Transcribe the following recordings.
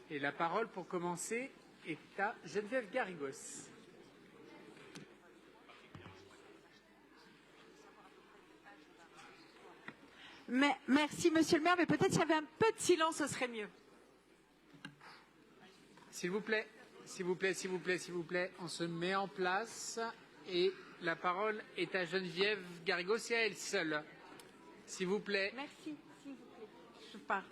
Et la parole pour commencer est à Geneviève Garrigos. Merci Monsieur le maire, mais peut-être s'il y avait un peu de silence, ce serait mieux. S'il vous plaît, s'il vous plaît, s'il vous plaît, s'il vous plaît, on se met en place et la parole est à Geneviève Garrigos et à elle seule. S'il vous plaît. Merci, s'il vous plaît. Je parle.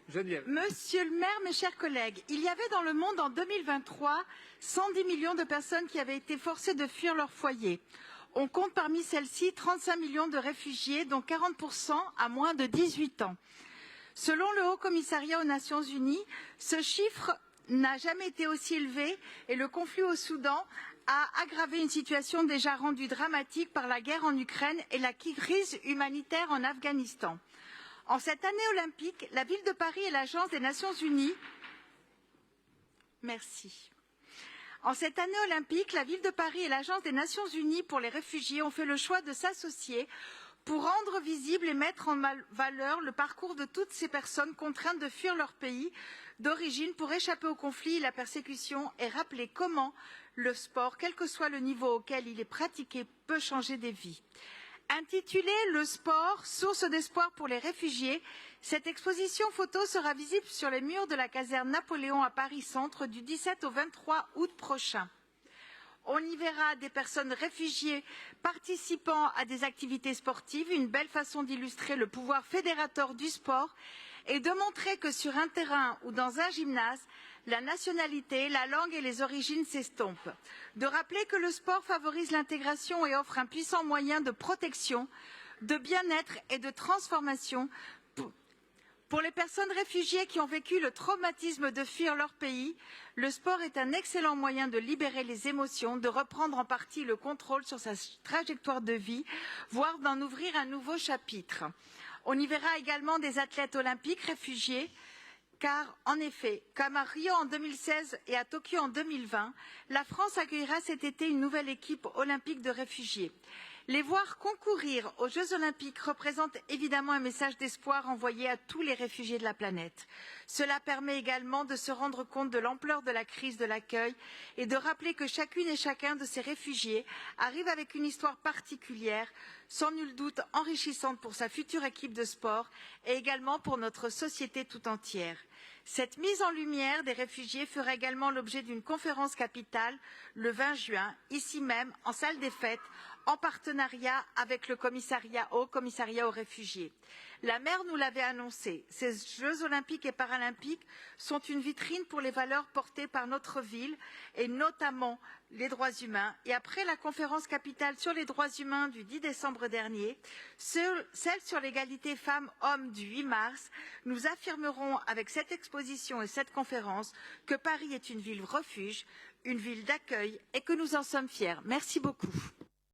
Geneviève. Monsieur le maire, mes chers collègues, il y avait dans le monde en 2023 110 millions de personnes qui avaient été forcées de fuir leur foyer. On compte parmi celles-ci 35 millions de réfugiés, dont 40% à moins de 18 ans. Selon le Haut Commissariat aux Nations Unies, ce chiffre n'a jamais été aussi élevé et le conflit au Soudan a aggravé une situation déjà rendue dramatique par la guerre en Ukraine et la crise humanitaire en Afghanistan. En cette année olympique, la ville de Paris et l'Agence des Nations Unies En cette année olympique, la ville de Paris et l'Agence des Nations Unies pour les réfugiés ont fait le choix de s'associer pour rendre visible et mettre en valeur le parcours de toutes ces personnes contraintes de fuir leur pays d'origine pour échapper au conflit et la persécution et rappeler comment le sport, quel que soit le niveau auquel il est pratiqué, peut changer des vies. Intitulée Le sport, source d'espoir pour les réfugiés, cette exposition photo sera visible sur les murs de la caserne Napoléon à Paris Centre du 17 au 23 août prochain. On y verra des personnes réfugiées participant à des activités sportives, une belle façon d'illustrer le pouvoir fédérateur du sport et de montrer que sur un terrain ou dans un gymnase, la nationalité, la langue et les origines s'estompent. De rappeler que le sport favorise l'intégration et offre un puissant moyen de protection, de bien-être et de transformation pour les personnes réfugiées qui ont vécu le traumatisme de fuir leur pays. Le sport est un excellent moyen de libérer les émotions, de reprendre en partie le contrôle sur sa trajectoire de vie, voire d'en ouvrir un nouveau chapitre. On y verra également des athlètes olympiques réfugiés, car en effet, comme à Rio en 2016 et à Tokyo en 2020, la France accueillera cet été une nouvelle équipe olympique de réfugiés. Les voir concourir aux Jeux olympiques représente évidemment un message d'espoir envoyé à tous les réfugiés de la planète. Cela permet également de se rendre compte de l'ampleur de la crise de l'accueil et de rappeler que chacune et chacun de ces réfugiés arrive avec une histoire particulière, sans nul doute enrichissante pour sa future équipe de sport et également pour notre société tout entière. Cette mise en lumière des réfugiés fera également l'objet d'une conférence capitale le 20 juin, ici même, en salle des fêtes, en partenariat avec le Haut Commissariat aux réfugiés. La maire nous l'avait annoncé, ces Jeux olympiques et paralympiques sont une vitrine pour les valeurs portées par notre ville et notamment les droits humains. Et après la conférence capitale sur les droits humains du 10 décembre dernier, celle sur l'égalité femmes-hommes du 8 mars, nous affirmerons avec cette exposition et cette conférence que Paris est une ville refuge, une ville d'accueil et que nous en sommes fiers. Merci beaucoup.